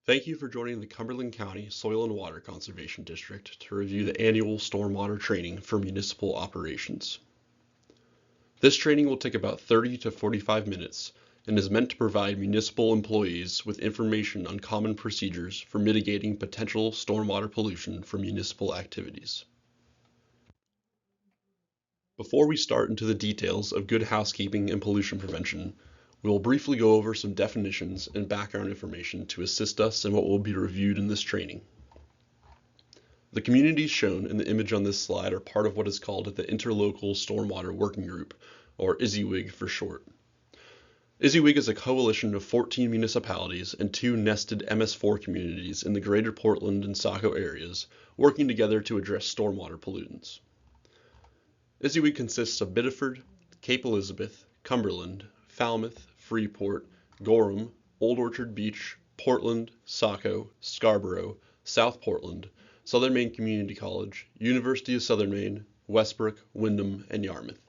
Thank you for joining the Cumberland County Soil and Water Conservation District to review the annual stormwater training for municipal operations. This training will take about 30 to 45 minutes and is meant to provide municipal employees with information on common procedures for mitigating potential stormwater pollution from municipal activities. Before we start into the details of good housekeeping and pollution prevention, we will briefly go over some definitions and background information to assist us in what will be reviewed in this training. The communities shown in the image on this slide are part of what is called the Interlocal Stormwater Working Group, or ISIWG for short. ISIWG is a coalition of 14 municipalities and 2 nested MS4 communities in the greater Portland and Saco areas working together to address stormwater pollutants. ISIWG consists of Biddeford, Cape Elizabeth, Cumberland, Falmouth, Freeport, Gorham, Old Orchard Beach, Portland, Saco, Scarborough, South Portland, Southern Maine Community College, University of Southern Maine, Westbrook, Windham, and Yarmouth.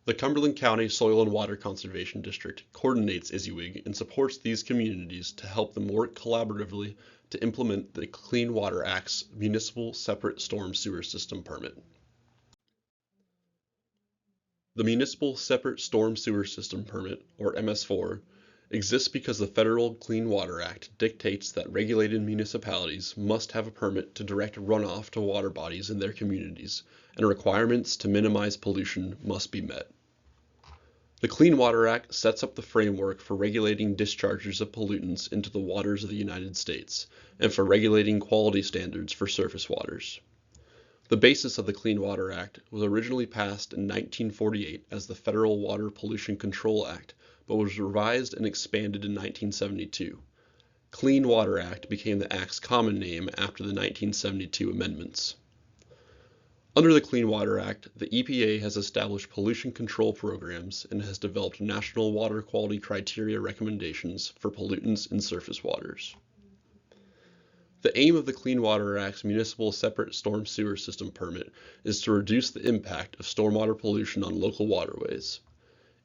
The Cumberland County Soil and Water Conservation District coordinates ISIWG and supports these communities to help them work collaboratively to implement the Clean Water Act's Municipal Separate Storm Sewer System Permit. The Municipal Separate Storm Sewer System Permit, or MS4, exists because the Federal Clean Water Act dictates that regulated municipalities must have a permit to direct runoff to water bodies in their communities, and requirements to minimize pollution must be met. The Clean Water Act sets up the framework for regulating discharges of pollutants into the waters of the United States, and for regulating quality standards for surface waters. The basis of the Clean Water Act was originally passed in 1948 as the Federal Water Pollution Control Act, but was revised and expanded in 1972. Clean Water Act became the Act's common name after the 1972 amendments. Under the Clean Water Act, the EPA has established pollution control programs and has developed national water quality criteria recommendations for pollutants in surface waters. The aim of the Clean Water Act's Municipal Separate Storm Sewer System Permit is to reduce the impact of stormwater pollution on local waterways.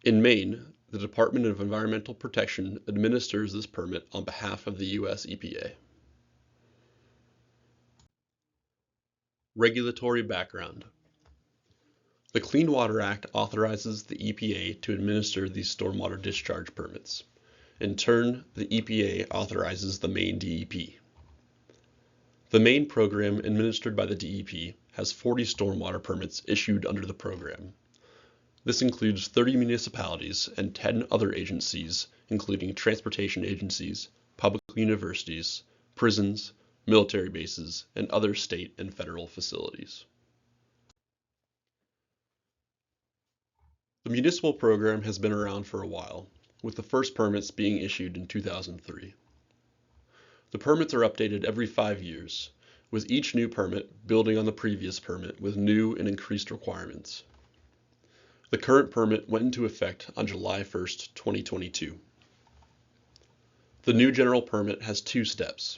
In Maine, the Department of Environmental Protection administers this permit on behalf of the U.S. EPA. Regulatory background. The Clean Water Act authorizes the EPA to administer these stormwater discharge permits. In turn, the EPA authorizes the Maine DEP. The Maine program administered by the DEP has 40 stormwater permits issued under the program. This includes 30 municipalities and 10 other agencies, including transportation agencies, public universities, prisons, military bases, and other state and federal facilities. The municipal program has been around for a while, with the first permits being issued in 2003. The permits are updated every 5 years, with each new permit building on the previous permit with new and increased requirements. The current permit went into effect on July 1, 2022. The new general permit has 2 steps: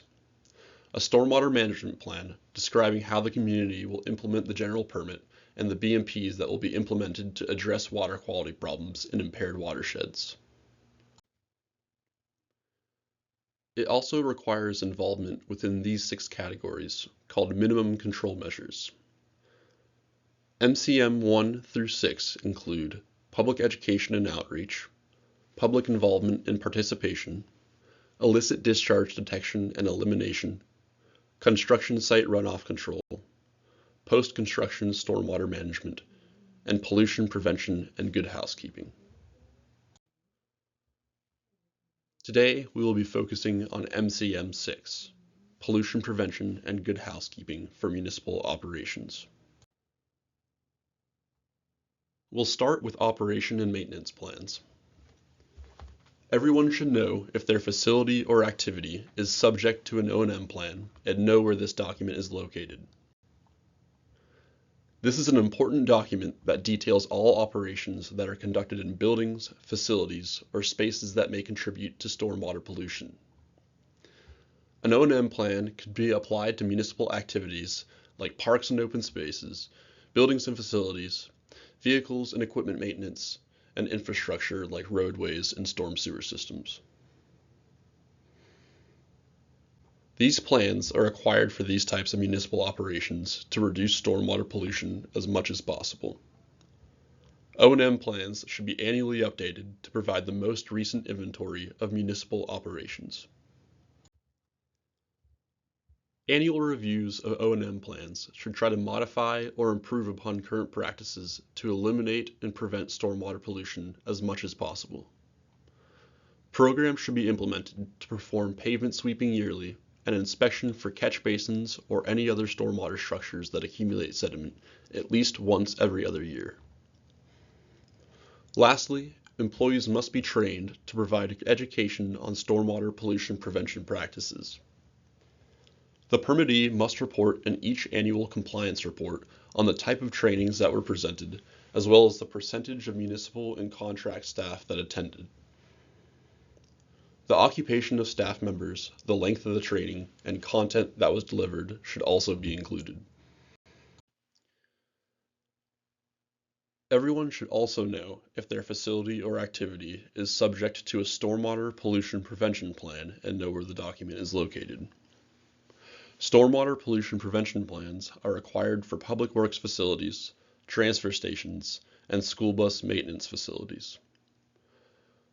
a stormwater management plan describing how the community will implement the general permit and the BMPs that will be implemented to address water quality problems in impaired watersheds. It also requires involvement within these 6 categories, called minimum control measures. MCM 1 through 6 include public education and outreach, public involvement and participation, illicit discharge detection and elimination, construction site runoff control, post-construction stormwater management, and pollution prevention and good housekeeping. Today, we will be focusing on MCM 6, Pollution Prevention and Good Housekeeping for Municipal Operations. We'll start with operation and maintenance plans. Everyone should know if their facility or activity is subject to an O&M plan and know where this document is located. This is an important document that details all operations that are conducted in buildings, facilities, or spaces that may contribute to stormwater pollution. An O&M plan could be applied to municipal activities like parks and open spaces, buildings and facilities, vehicles and equipment maintenance, and infrastructure like roadways and storm sewer systems. These plans are required for these types of municipal operations to reduce stormwater pollution as much as possible. O&M plans should be annually updated to provide the most recent inventory of municipal operations. Annual reviews of O&M plans should try to modify or improve upon current practices to eliminate and prevent stormwater pollution as much as possible. Programs should be implemented to perform pavement sweeping yearly and inspection for catch basins or any other stormwater structures that accumulate sediment at least once every other year. Lastly, employees must be trained to provide education on stormwater pollution prevention practices. The permittee must report in each annual compliance report on the type of trainings that were presented, as well as the percentage of municipal and contract staff that attended. The occupation of staff members, the length of the training, and content that was delivered should also be included. Everyone should also know if their facility or activity is subject to a stormwater pollution prevention plan and know where the document is located. Stormwater pollution prevention plans are required for public works facilities, transfer stations, and school bus maintenance facilities.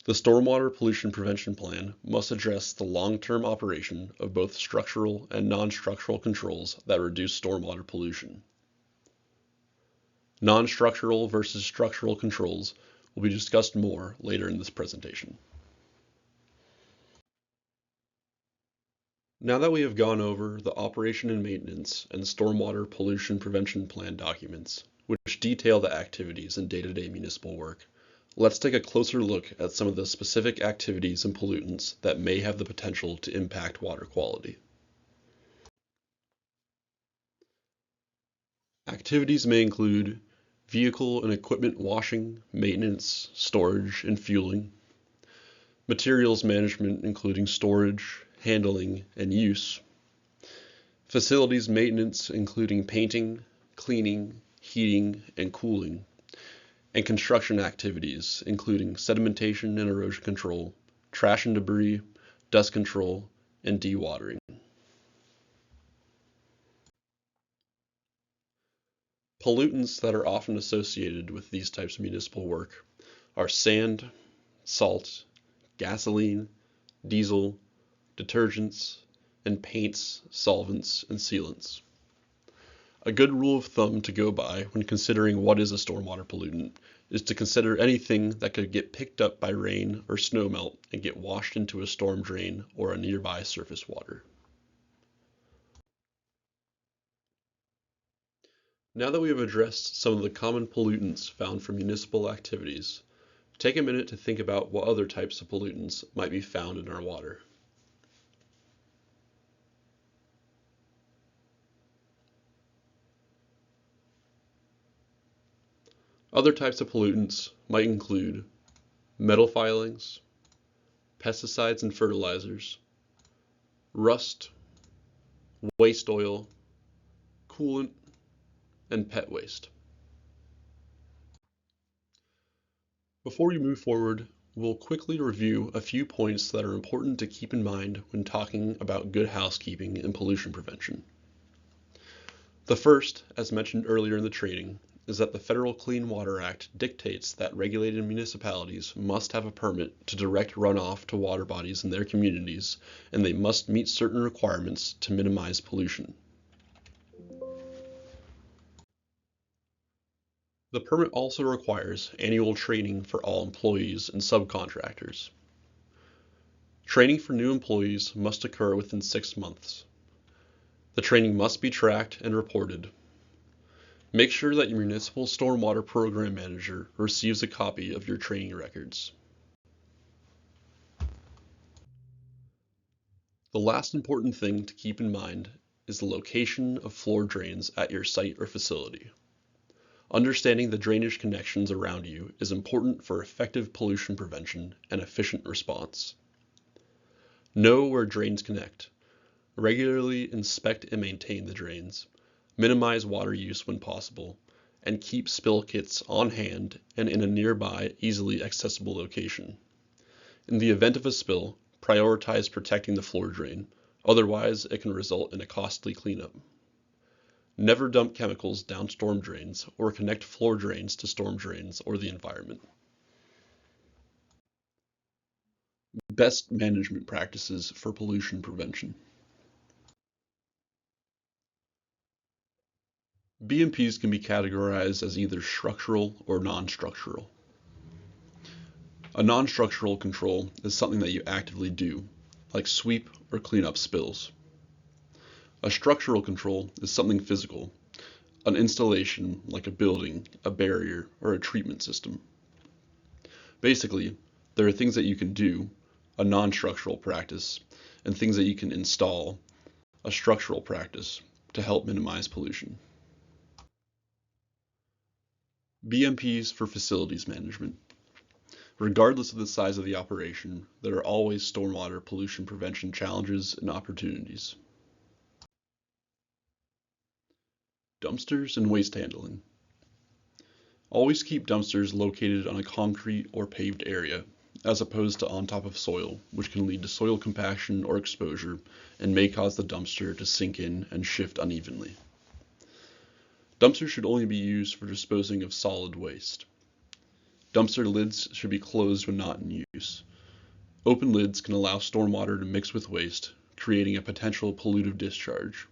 The Stormwater Pollution Prevention Plan must address the long-term operation of both structural and non-structural controls that reduce stormwater pollution. Non-structural versus structural controls will be discussed more later in this presentation. Now that we have gone over the operation and maintenance and stormwater pollution prevention plan documents, which detail the activities in day-to-day municipal work, let's take a closer look at some of the specific activities and pollutants that may have the potential to impact water quality. Activities may include vehicle and equipment washing, maintenance, storage, and fueling, materials management including storage, handling, and use, facilities maintenance including painting, cleaning, heating, and cooling, and construction activities including sedimentation and erosion control, trash and debris, dust control, and dewatering. Pollutants that are often associated with these types of municipal work are sand, salt, gasoline, diesel, detergents, and paints, solvents, and sealants. A good rule of thumb to go by when considering what is a stormwater pollutant is to consider anything that could get picked up by rain or snowmelt and get washed into a storm drain or a nearby surface water. Now that we have addressed some of the common pollutants found from municipal activities, take a minute to think about what other types of pollutants might be found in our water. Other types of pollutants might include metal filings, pesticides and fertilizers, rust, waste oil, coolant, and pet waste. Before we move forward, we'll quickly review a few points that are important to keep in mind when talking about good housekeeping and pollution prevention. The first, as mentioned earlier in the training, is that the Federal Clean Water Act dictates that regulated municipalities must have a permit to direct runoff to water bodies in their communities, and they must meet certain requirements to minimize pollution. The permit also requires annual training for all employees and subcontractors. Training for new employees must occur within 6 months. The training must be tracked and reported. Make sure that your municipal stormwater program manager receives a copy of your training records. The last important thing to keep in mind is the location of floor drains at your site or facility. Understanding the drainage connections around you is important for effective pollution prevention and efficient response. Know where drains connect. Regularly inspect and maintain the drains. Minimize water use when possible, and keep spill kits on hand and in a nearby, easily accessible location. In the event of a spill, prioritize protecting the floor drain, Otherwise, it can result in a costly cleanup. Never dump chemicals down storm drains or connect floor drains to storm drains or the environment. Best management practices for pollution prevention. BMPs can be categorized as either structural or non-structural. A non-structural control is something that you actively do, like sweep or clean up spills. A structural control is something physical, an installation like a building, a barrier, or a treatment system. Basically, there are things that you can do, a non-structural practice, and things that you can install, a structural practice, to help minimize pollution. BMPs for facilities management. Regardless of the size of the operation, there are always stormwater pollution prevention challenges and opportunities. Dumpsters and waste handling. Always keep dumpsters located on a concrete or paved area, as opposed to on top of soil, which can lead to soil compaction or exposure and may cause the dumpster to sink in and shift unevenly. Dumpsters should only be used for disposing of solid waste. Dumpster lids should be closed when not in use. Open lids can allow stormwater to mix with waste, creating a potential pollutive discharge.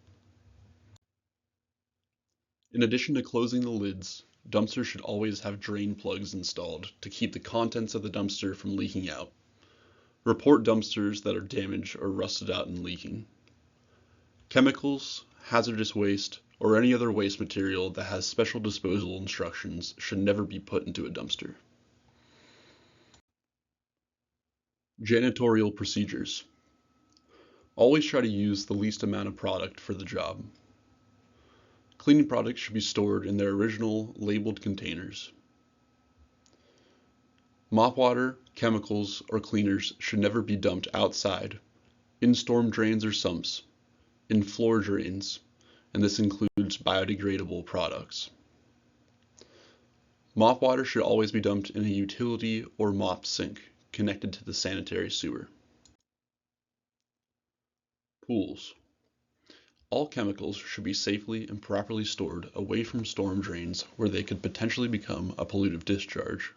In addition to closing the lids, dumpsters should always have drain plugs installed to keep the contents of the dumpster from leaking out. Report dumpsters that are damaged or rusted out and leaking. Chemicals, hazardous waste, or any other waste material that has special disposal instructions should never be put into a dumpster. Janitorial procedures. Always try to use the least amount of product for the job. Cleaning products should be stored in their original labeled containers. Mop water, chemicals, or cleaners should never be dumped outside, in storm drains or sumps, in floor drains, and this includes biodegradable products. Mop water should always be dumped in a utility or mop sink connected to the sanitary sewer. Pools. All chemicals should be safely and properly stored away from storm drains where they could potentially become a pollutive discharge.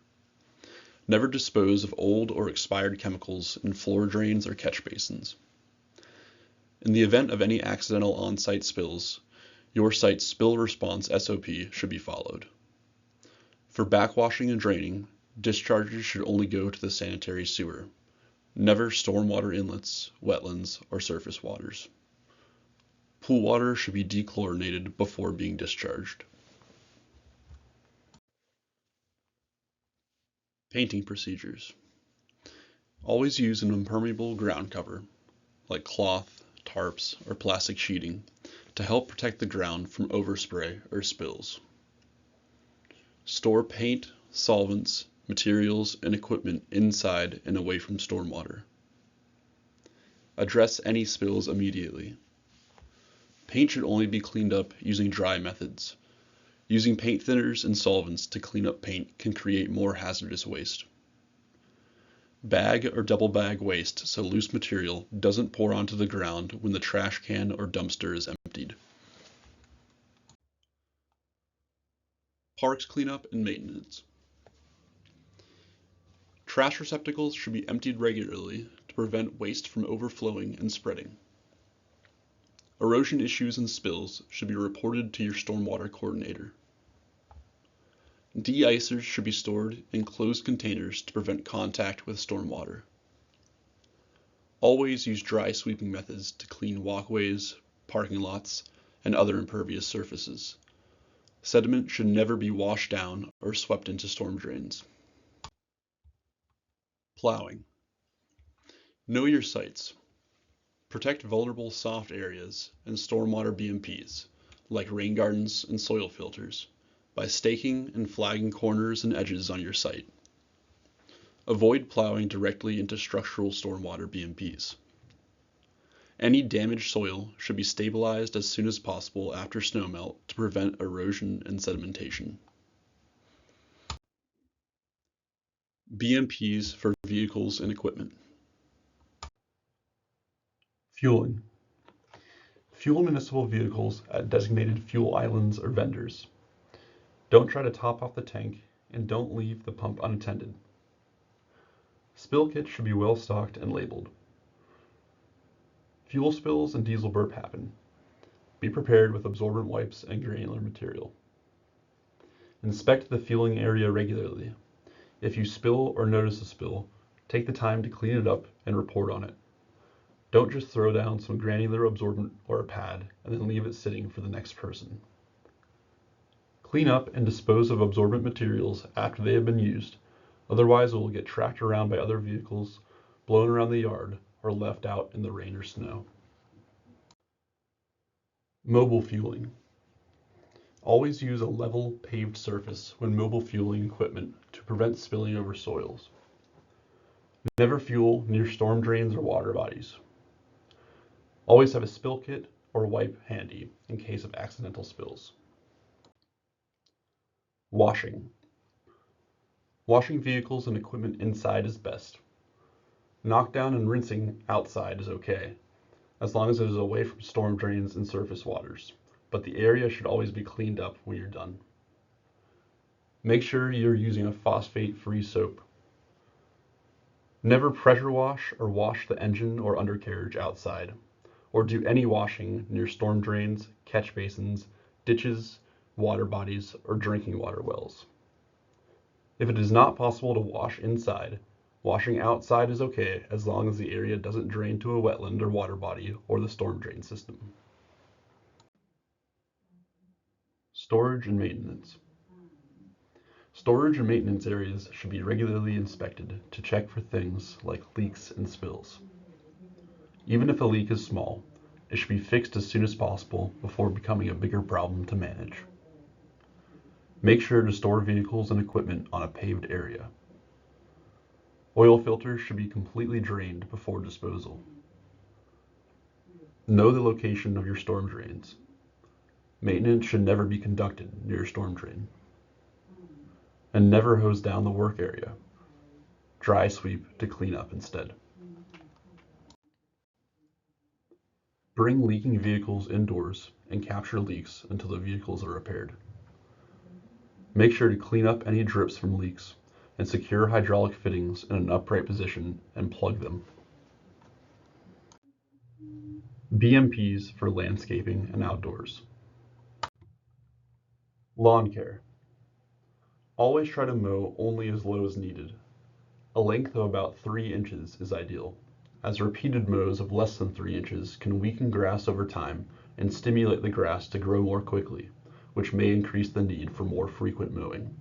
Never dispose of old or expired chemicals in floor drains or catch basins. In the event of any accidental on-site spills, your site's spill response SOP should be followed. For backwashing and draining, discharges should only go to the sanitary sewer, never stormwater inlets, wetlands, or surface waters. Pool water should be dechlorinated before being discharged. Painting procedures. Always use an impermeable ground cover, like cloth, tarps, or plastic sheeting, to help protect the ground from overspray or spills. Store paint, solvents, materials, and equipment inside and away from stormwater. Address any spills immediately. Paint should only be cleaned up using dry methods. Using paint thinners and solvents to clean up paint can create more hazardous waste. Bag or double bag waste so loose material doesn't pour onto the ground when the trash can or dumpster is emptied. Parks cleanup and maintenance. Trash receptacles should be emptied regularly to prevent waste from overflowing and spreading. Erosion issues and spills should be reported to your stormwater coordinator. De-icers should be stored in closed containers to prevent contact with stormwater. Always use dry sweeping methods to clean walkways, parking lots, and other impervious surfaces. Sediment should never be washed down or swept into storm drains. Plowing. Know your sites. Protect vulnerable soft areas and stormwater BMPs, like rain gardens and soil filters, by staking and flagging corners and edges on your site. Avoid plowing directly into structural stormwater BMPs. Any damaged soil should be stabilized as soon as possible after snowmelt to prevent erosion and sedimentation. BMPs for vehicles and equipment. Fueling. Fuel municipal vehicles at designated fuel islands or vendors. Don't try to top off the tank, and don't leave the pump unattended. Spill kits should be well stocked and labeled. Fuel spills and diesel burp happen. Be prepared with absorbent wipes and granular material. Inspect the fueling area regularly. If you spill or notice a spill, take the time to clean it up and report on it. Don't just throw down some granular absorbent or a pad and then leave it sitting for the next person. Clean up and dispose of absorbent materials after they have been used, otherwise it will get tracked around by other vehicles, blown around the yard, or left out in the rain or snow. Mobile fueling. Always use a level, paved surface when mobile fueling equipment to prevent spilling over soils. Never fuel near storm drains or water bodies. Always have a spill kit or wipe handy in case of accidental spills. Washing. Washing vehicles and equipment inside is best. Knockdown and rinsing outside is okay, as long as it is away from storm drains and surface waters, but the area should always be cleaned up when you're done. Make sure you're using a phosphate-free soap. Never pressure wash or wash the engine or undercarriage outside, or do any washing near storm drains, catch basins, ditches, water bodies, or drinking water wells. If it is not possible to wash inside, washing outside is okay as long as the area doesn't drain to a wetland or water body or the storm drain system. Storage and maintenance. Storage and maintenance areas should be regularly inspected to check for things like leaks and spills. Even if a leak is small, it should be fixed as soon as possible before becoming a bigger problem to manage. Make sure to store vehicles and equipment on a paved area. Oil filters should be completely drained before disposal. Know the location of your storm drains. Maintenance should never be conducted near a storm drain. And never hose down the work area. Dry sweep to clean up instead. Bring leaking vehicles indoors and capture leaks until the vehicles are repaired. Make sure to clean up any drips from leaks and secure hydraulic fittings in an upright position and plug them. BMPs for landscaping and outdoors. Lawn care. Always try to mow only as low as needed. A length of about 3 inches is ideal, as repeated mows of less than 3 inches can weaken grass over time and stimulate the grass to grow more quickly, which may increase the need for more frequent mowing.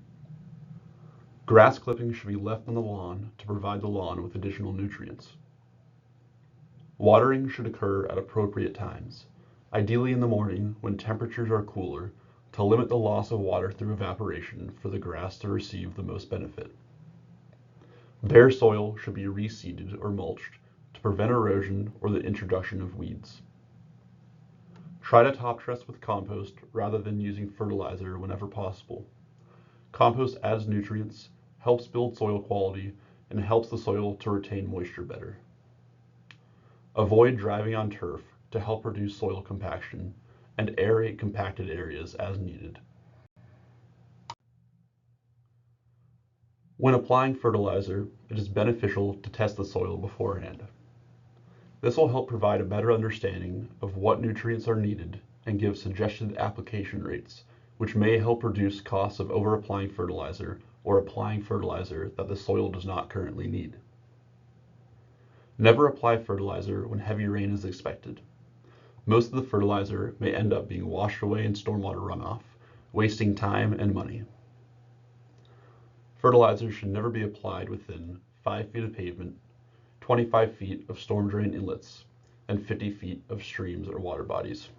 Grass clippings should be left on the lawn to provide the lawn with additional nutrients. Watering should occur at appropriate times, ideally in the morning when temperatures are cooler, to limit the loss of water through evaporation for the grass to receive the most benefit. Bare soil should be reseeded or mulched to prevent erosion or the introduction of weeds. Try to top dress with compost rather than using fertilizer whenever possible. Compost adds nutrients, helps build soil quality, and helps the soil to retain moisture better. Avoid driving on turf to help reduce soil compaction, and aerate compacted areas as needed. When applying fertilizer, it is beneficial to test the soil beforehand. This will help provide a better understanding of what nutrients are needed and give suggested application rates, which may help reduce costs of over-applying fertilizer or applying fertilizer that the soil does not currently need. Never apply fertilizer when heavy rain is expected. Most of the fertilizer may end up being washed away in stormwater runoff, wasting time and money. Fertilizer should never be applied within 5 feet of pavement, 25 feet of storm drain inlets, and 50 feet of streams or water bodies.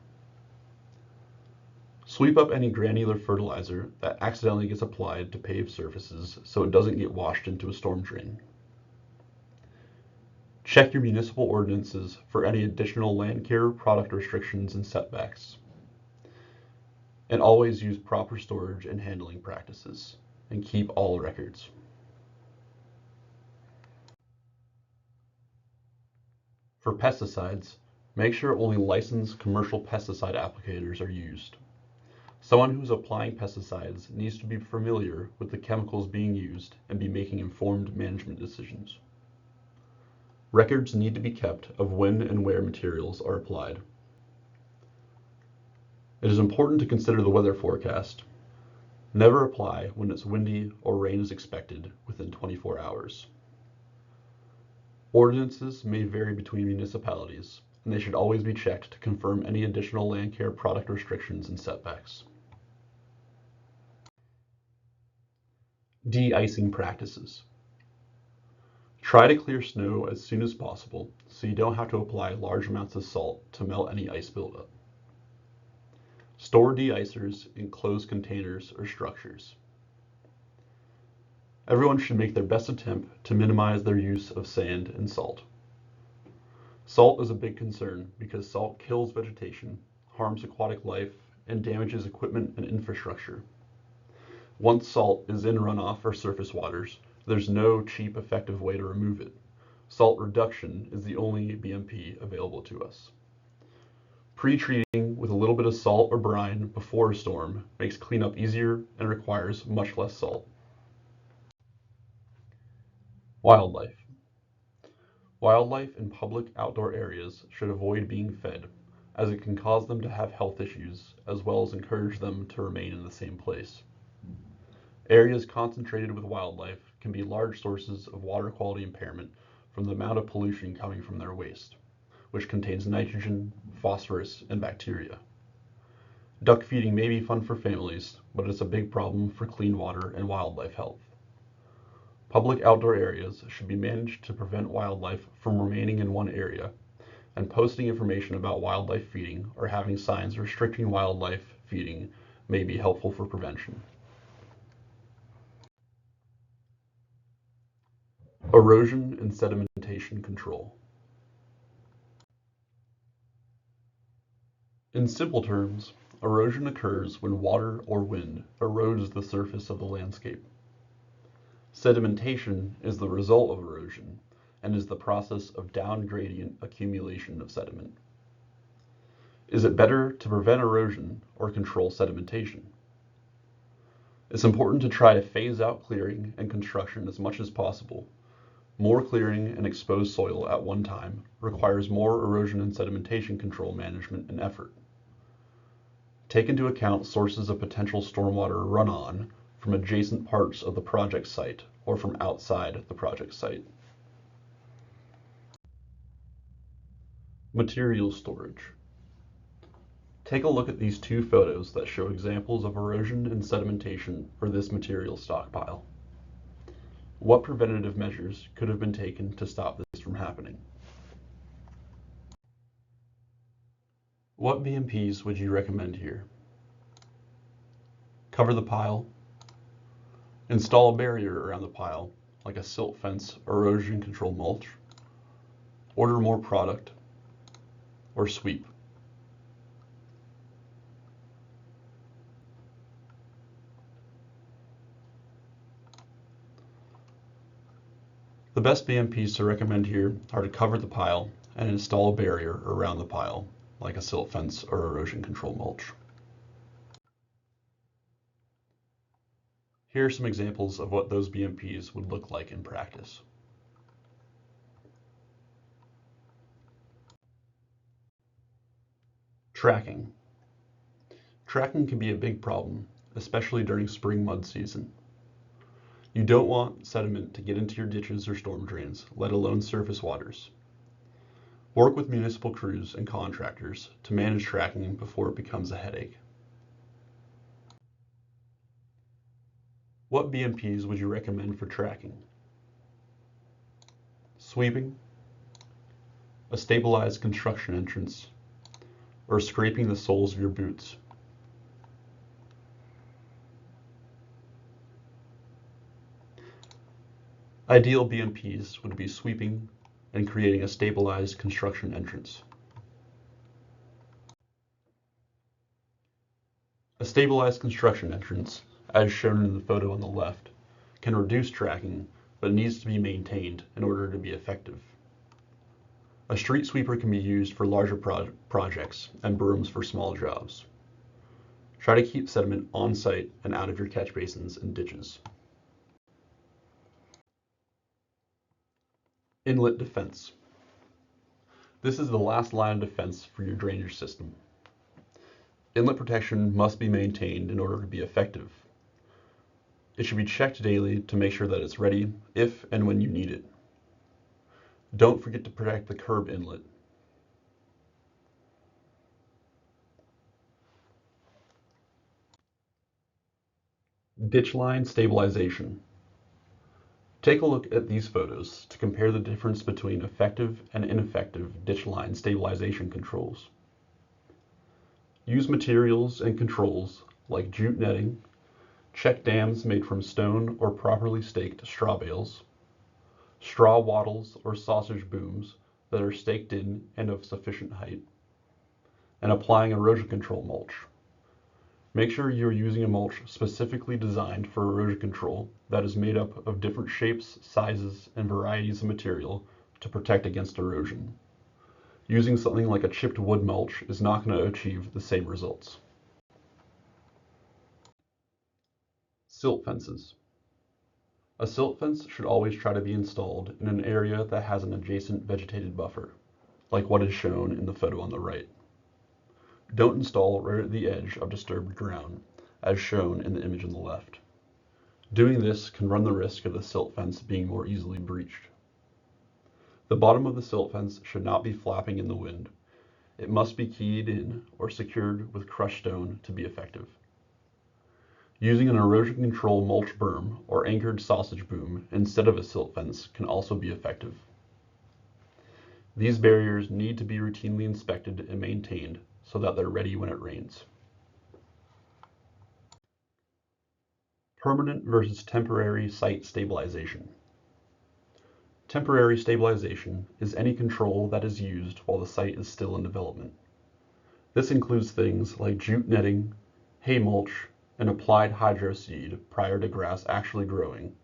Sweep up any granular fertilizer that accidentally gets applied to paved surfaces so it doesn't get washed into a storm drain. Check your municipal ordinances for any additional land care product restrictions and setbacks. And always use proper storage and handling practices, and keep all records. For pesticides, Make sure only licensed commercial pesticide applicators are used. Someone who's applying pesticides needs to be familiar with the chemicals being used and be making informed management decisions. Records need to be kept of when and where materials are applied. It is important to consider the weather forecast. Never apply when it's windy or rain is expected within 24 hours. Ordinances may vary between municipalities, and they should always be checked to confirm any additional land care product restrictions and setbacks. De-icing practices. Try to clear snow as soon as possible so you don't have to apply large amounts of salt to melt any ice buildup. Store de-icers in closed containers or structures. Everyone should make their best attempt to minimize their use of sand and salt. Salt is a big concern because salt kills vegetation, harms aquatic life, and damages equipment and infrastructure. Once salt is in runoff or surface waters, there's no cheap, effective way to remove it. Salt reduction is the only BMP available to us. Pre-treating with a little bit of salt or brine before a storm makes cleanup easier and requires much less salt. Wildlife. Wildlife in public outdoor areas should avoid being fed, as it can cause them to have health issues, as well as encourage them to remain in the same place. Areas concentrated with wildlife can be large sources of water quality impairment from the amount of pollution coming from their waste, which contains nitrogen, phosphorus, and bacteria. Duck feeding may be fun for families, but it's a big problem for clean water and wildlife health. Public outdoor areas should be managed to prevent wildlife from remaining in one area, and posting information about wildlife feeding or having signs restricting wildlife feeding may be helpful for prevention. Erosion and sedimentation control. In simple terms, erosion occurs when water or wind erodes the surface of the landscape. Sedimentation is the result of erosion and is the process of down-gradient accumulation of sediment. Is it better to prevent erosion or control sedimentation? It's important to try to phase out clearing and construction as much as possible. More clearing and exposed soil at one time requires more erosion and sedimentation control management and effort. Take into account sources of potential stormwater runoff from adjacent parts of the project site or from outside the project site. Material storage. Take a look at these two photos that show examples of erosion and sedimentation for this material stockpile. What preventative measures could have been taken to stop this from happening? What BMPs would you recommend here? Cover the pile. Install a barrier around the pile, like a silt fence or erosion control mulch. Order more product. Or sweep. The best BMPs to recommend here are to cover the pile and install a barrier around the pile, like a silt fence or erosion control mulch. Here are some examples of what those BMPs would look like in practice. Tracking. Tracking can be a big problem, especially during spring mud season. You don't want sediment to get into your ditches or storm drains, let alone surface waters. Work with municipal crews and contractors to manage tracking before it becomes a headache. What BMPs would you recommend for tracking? Sweeping, a stabilized construction entrance, or scraping the soles of your boots. Ideal BMPs would be sweeping and creating a stabilized construction entrance. A stabilized construction entrance, as shown in the photo on the left, can reduce tracking, but needs to be maintained in order to be effective. A street sweeper can be used for larger projects and brooms for small jobs. Try to keep sediment on site and out of your catch basins and ditches. Inlet defense. This is the last line of defense for your drainage system. Inlet protection must be maintained in order to be effective. It should be checked daily to make sure that it's ready if and when you need it. Don't forget to protect the curb inlet. Ditch line stabilization. Take a look at these photos to compare the difference between effective and ineffective ditch line stabilization controls. Use materials and controls like jute netting, check dams made from stone or properly staked straw bales, straw wattles or sausage booms that are staked in and of sufficient height, and applying erosion control mulch. Make sure you're using a mulch specifically designed for erosion control that is made up of different shapes, sizes, and varieties of material to protect against erosion. Using something like a chipped wood mulch is not going to achieve the same results. Silt fences. A silt fence should always try to be installed in an area that has an adjacent vegetated buffer, like what is shown in the photo on the right. Don't install right at the edge of disturbed ground, as shown in the image on the left. Doing this can run the risk of the silt fence being more easily breached. The bottom of the silt fence should not be flapping in the wind. It must be keyed in or secured with crushed stone to be effective. Using an erosion control mulch berm or anchored sausage boom instead of a silt fence can also be effective. These barriers need to be routinely inspected and maintained so that they're ready when it rains. Permanent versus temporary site stabilization. Temporary stabilization is any control that is used while the site is still in development. This includes things like jute netting, hay mulch, and applied hydro seed prior to grass actually growing.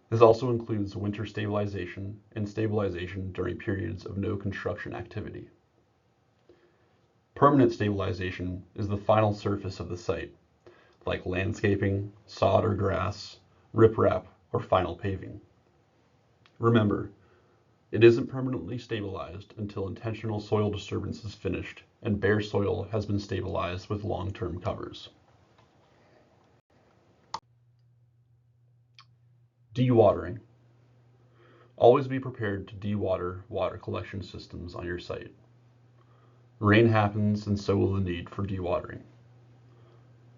This also includes winter stabilization and stabilization during periods of no construction activity. Permanent stabilization is the final surface of the site, like landscaping, sod or grass, riprap, or final paving. Remember, it isn't permanently stabilized until intentional soil disturbance is finished and bare soil has been stabilized with long-term covers. Dewatering. Always be prepared to dewater water collection systems on your site. Rain happens, and so will the need for dewatering.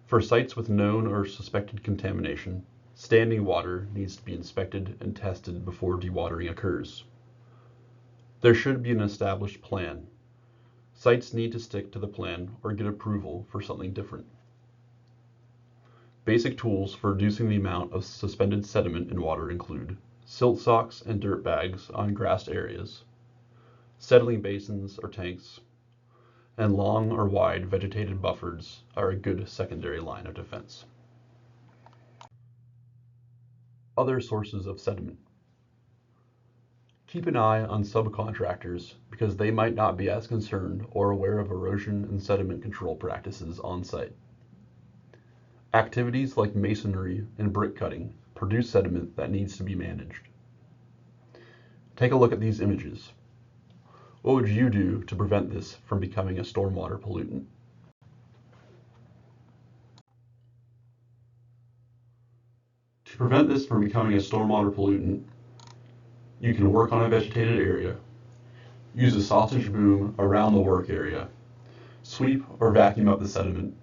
For sites with known or suspected contamination, standing water needs to be inspected and tested before dewatering occurs. There should be an established plan. Sites need to stick to the plan or get approval for something different. Basic tools for reducing the amount of suspended sediment in water include silt socks and dirt bags on grassed areas, settling basins or tanks, and long or wide vegetated buffers are a good secondary line of defense. Other sources of sediment. Keep an eye on subcontractors because they might not be as concerned or aware of erosion and sediment control practices on site. Activities like masonry and brick cutting produce sediment that needs to be managed. Take a look at these images. What would you do to prevent this from becoming a stormwater pollutant? To prevent this from becoming a stormwater pollutant, you can work on a vegetated area, use a sausage boom around the work area, sweep or vacuum up the sediment,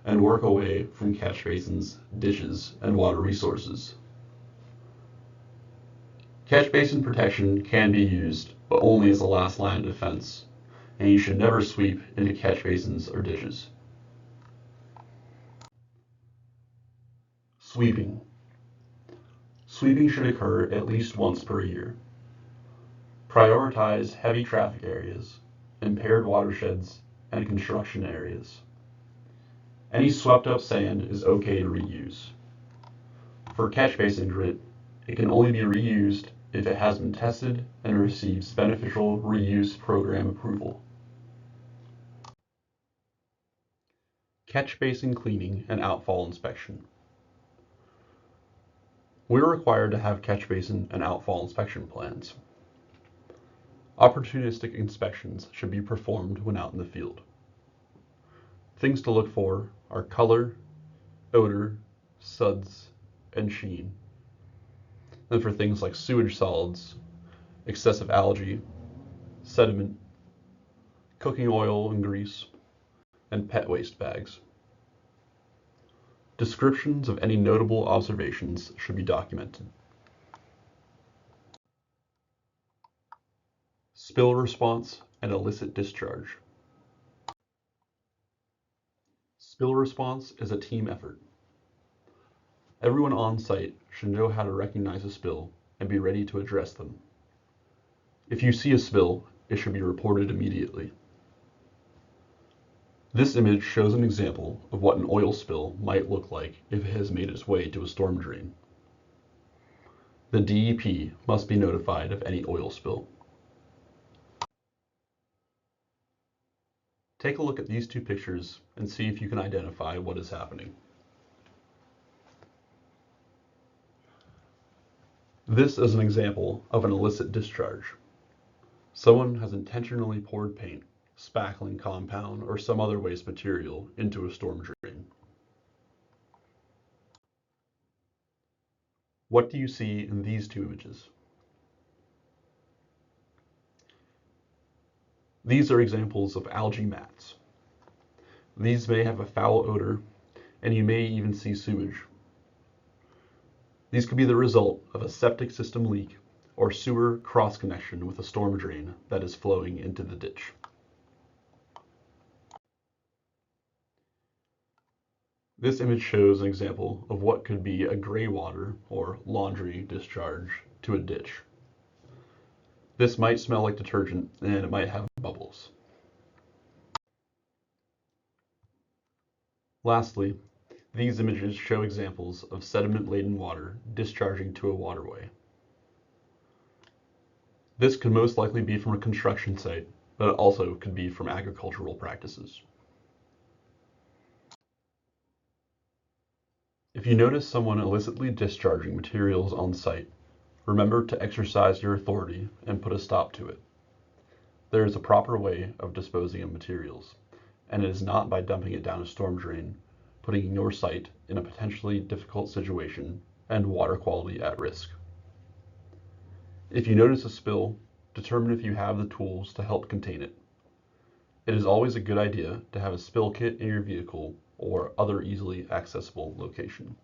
and work away from catch basins, ditches, and water resources. Catch basin protection can be used, but only as a last line of defense, and you should never sweep into catch basins or ditches. Sweeping. Sweeping should occur at least once per year. Prioritize heavy traffic areas, impaired watersheds, and construction areas. Any swept up sand is okay to reuse. For catch basin grit, it can only be reused if it has been tested and receives beneficial reuse program approval. Catch basin cleaning and outfall inspection. We're required to have catch basin and outfall inspection plans. Opportunistic inspections should be performed when out in the field. Things to look for are color, odor, suds, and sheen. And for things like sewage solids, excessive algae, sediment, cooking oil and grease, and pet waste bags. Descriptions of any notable observations should be documented. Spill response and illicit discharge. Spill response is a team effort. Everyone on site should know how to recognize a spill and be ready to address them. If you see a spill, it should be reported immediately. This image shows an example of what an oil spill might look like if it has made its way to a storm drain. The DEP must be notified of any oil spill. Take a look at these two pictures and see if you can identify what is happening. This is an example of an illicit discharge. Someone has intentionally poured paint, spackling compound, or some other waste material into a storm drain. What do you see in these two images? These are examples of algae mats. These may have a foul odor, and you may even see sewage. These could be the result of a septic system leak or sewer cross-connection with a storm drain that is flowing into the ditch. This image shows an example of what could be a gray water or laundry discharge to a ditch. This might smell like detergent and it might have bubbles. Lastly, these images show examples of sediment-laden water discharging to a waterway. This could most likely be from a construction site, but it also could be from agricultural practices. If you notice someone illicitly discharging materials on site, remember to exercise your authority and put a stop to it. There is a proper way of disposing of materials, and it is not by dumping it down a storm drain, putting your site in a potentially difficult situation and water quality at risk. If you notice a spill, determine if you have the tools to help contain it. It is always a good idea to have a spill kit in your vehicle or other easily accessible location.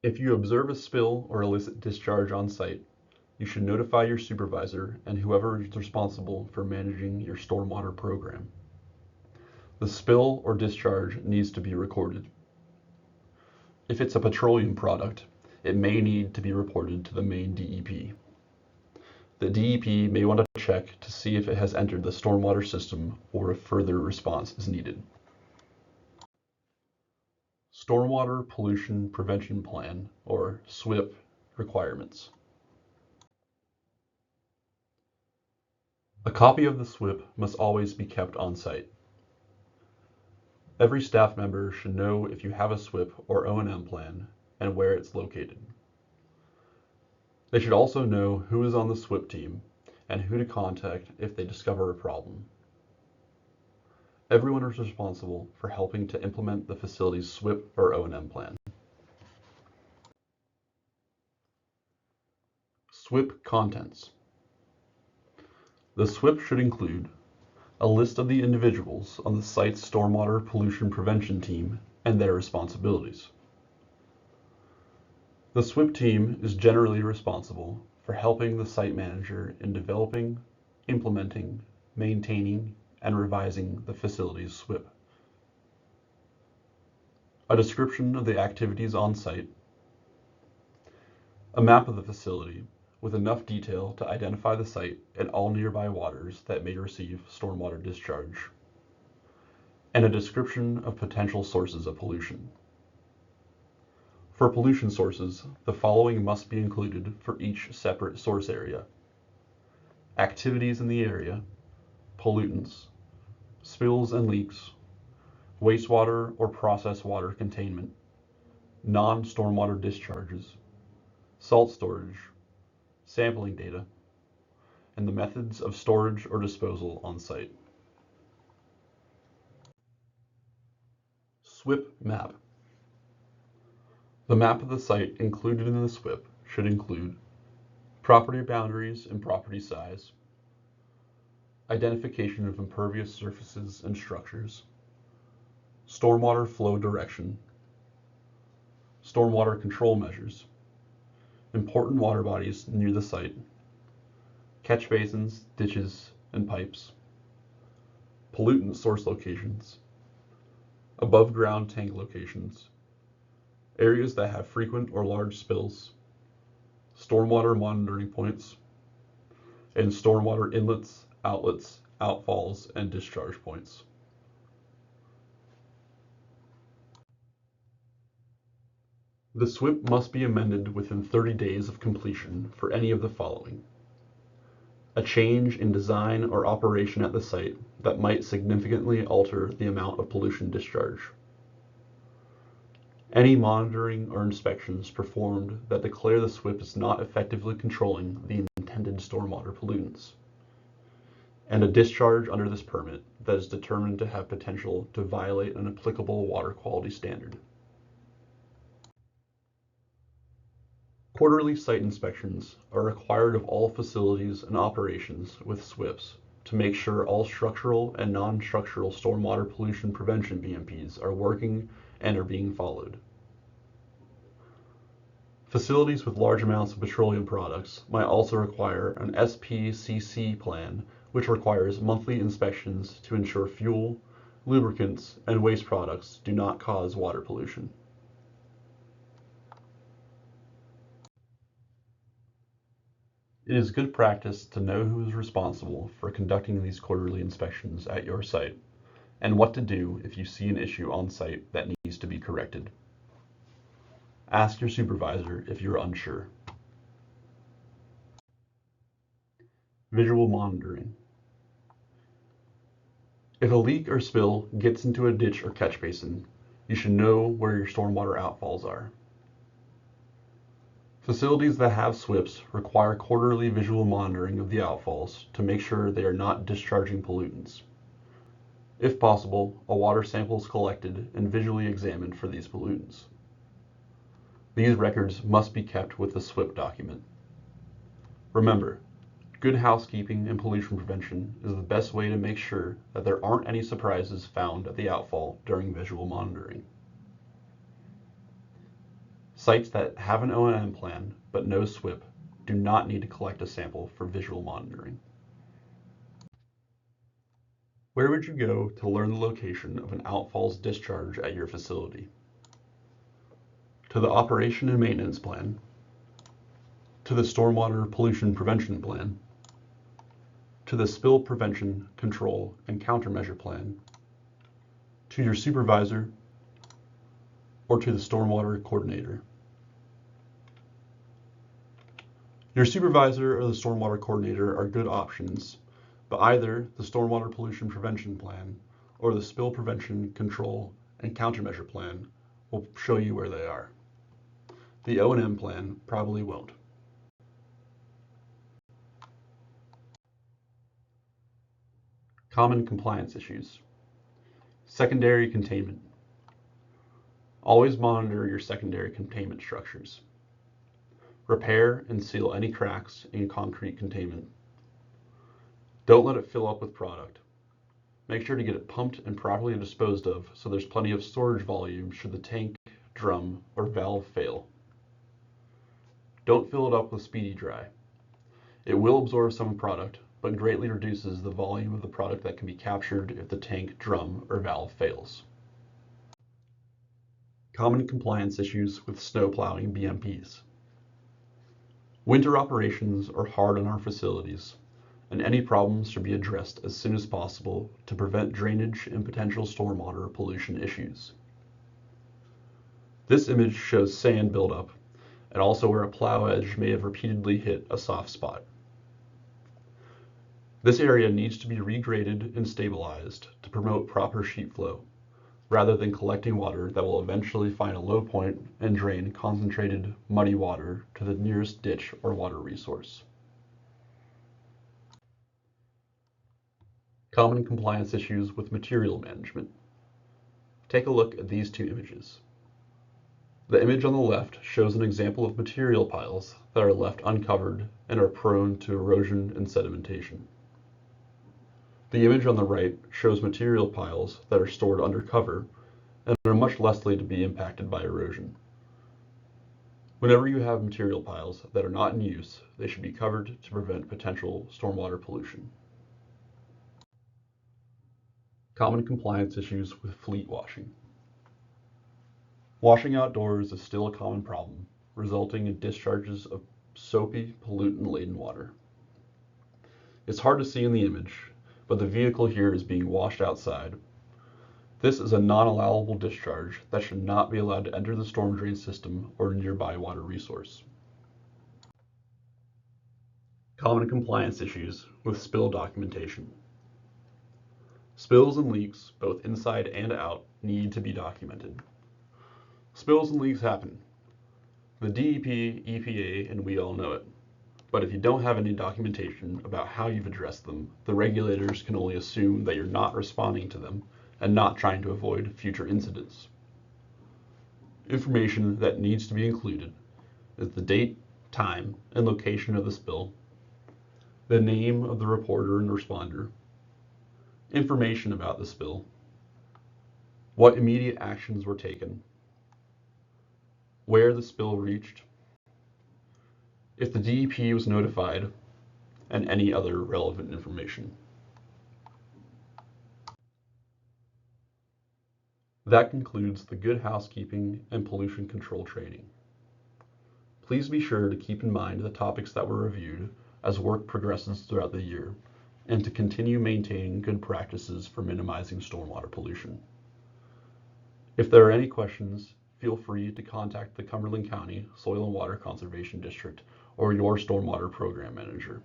If you observe a spill or illicit discharge on site, you should notify your supervisor and whoever is responsible for managing your stormwater program. The spill or discharge needs to be recorded. If it's a petroleum product, it may need to be reported to the Maine DEP. The DEP may want to check to see if it has entered the stormwater system or if further response is needed. Stormwater Pollution Prevention Plan, or SWIP, requirements. A copy of the SWIP must always be kept on site. Every staff member should know if you have a SWIP or O&M plan and where it's located. They should also know who is on the SWIP team and who to contact if they discover a problem. Everyone is responsible for helping to implement the facility's SWIP or O&M plan. SWIP contents. The SWIP should include a list of the individuals on the site's stormwater pollution prevention team and their responsibilities. The SWIP team is generally responsible for helping the site manager in developing, implementing, maintaining, and revising the facility's SWIP. A description of the activities on site, a map of the facility with enough detail to identify the site and all nearby waters that may receive stormwater discharge, and a description of potential sources of pollution. For pollution sources, the following must be included for each separate source area: activities in the area, pollutants, spills and leaks, wastewater or processed water containment, non-stormwater discharges, salt storage, sampling data, and the methods of storage or disposal on site. SWIP map. The map of the site included in the SWIP should include property boundaries and property size, identification of impervious surfaces and structures, stormwater flow direction, stormwater control measures, important water bodies near the site, catch basins, ditches, and pipes, pollutant source locations, above ground tank locations, areas that have frequent or large spills, stormwater monitoring points, and stormwater inlets, outlets, outfalls, and discharge points. The SWIP must be amended within 30 days of completion for any of the following: a change in design or operation at the site that might significantly alter the amount of pollution discharge, any monitoring or inspections performed that declare the SWIP is not effectively controlling the intended stormwater pollutants, and a discharge under this permit that is determined to have potential to violate an applicable water quality standard. Quarterly site inspections are required of all facilities and operations with SWIPs to make sure all structural and non-structural stormwater pollution prevention BMPs are working and are being followed. Facilities with large amounts of petroleum products might also require an SPCC plan, which requires monthly inspections to ensure fuel, lubricants, and waste products do not cause water pollution. It is good practice to know who is responsible for conducting these quarterly inspections at your site, and what to do if you see an issue on site that needs to be corrected. Ask your supervisor if you're unsure. Visual monitoring. If a leak or spill gets into a ditch or catch basin, you should know where your stormwater outfalls are. Facilities that have SWIPs require quarterly visual monitoring of the outfalls to make sure they are not discharging pollutants. If possible, a water sample is collected and visually examined for these pollutants. These records must be kept with the SWIP document. Remember, good housekeeping and pollution prevention is the best way to make sure that there aren't any surprises found at the outfall during visual monitoring. Sites that have an O&M plan but no SWIP do not need to collect a sample for visual monitoring. Where would you go to learn the location of an outfalls discharge at your facility? To the operation and maintenance plan, to the stormwater pollution prevention plan, to the spill prevention, control, and countermeasure plan, to your supervisor, or to the stormwater coordinator. Your supervisor or the stormwater coordinator are good options, but either the stormwater pollution prevention plan or the spill prevention, control, and countermeasure plan will show you where they are. The O&M plan probably won't. Common compliance issues. Secondary containment. Always monitor your secondary containment structures. Repair and seal any cracks in concrete containment. Don't let it fill up with product. Make sure to get it pumped and properly disposed of so there's plenty of storage volume should the tank, drum, or valve fail. Don't fill it up with speedy dry. It will absorb some product, but greatly reduces the volume of the product that can be captured if the tank, drum, or valve fails. Common compliance issues with snow plowing BMPs. Winter operations are hard on our facilities, and any problems should be addressed as soon as possible to prevent drainage and potential stormwater pollution issues. This image shows sand buildup and also where a plow edge may have repeatedly hit a soft spot. This area needs to be regraded and stabilized to promote proper sheet flow, rather than collecting water that will eventually find a low point and drain concentrated, muddy water to the nearest ditch or water resource. Common compliance issues with material management. Take a look at these two images. The image on the left shows an example of material piles that are left uncovered and are prone to erosion and sedimentation. The image on the right shows material piles that are stored under cover and are much less likely to be impacted by erosion. Whenever you have material piles that are not in use, they should be covered to prevent potential stormwater pollution. Common compliance issues with fleet washing. Washing outdoors is still a common problem, resulting in discharges of soapy, pollutant-laden water. It's hard to see in the image, but the vehicle here is being washed outside. This is a non-allowable discharge that should not be allowed to enter the storm drain system or nearby water resource. Common compliance issues with spill documentation. Spills and leaks, both inside and out, need to be documented. Spills and leaks happen. The DEP, EPA, and we all know it. But if you don't have any documentation about how you've addressed them, the regulators can only assume that you're not responding to them and not trying to avoid future incidents. Information that needs to be included is the date, time, and location of the spill, the name of the reporter and responder, information about the spill, what immediate actions were taken, where the spill reached, if the DEP was notified, and any other relevant information. That concludes the Good Housekeeping and Pollution Control training. Please be sure to keep in mind the topics that were reviewed as work progresses throughout the year, and to continue maintaining good practices for minimizing stormwater pollution. If there are any questions, feel free to contact the Cumberland County Soil and Water Conservation District or your stormwater program manager.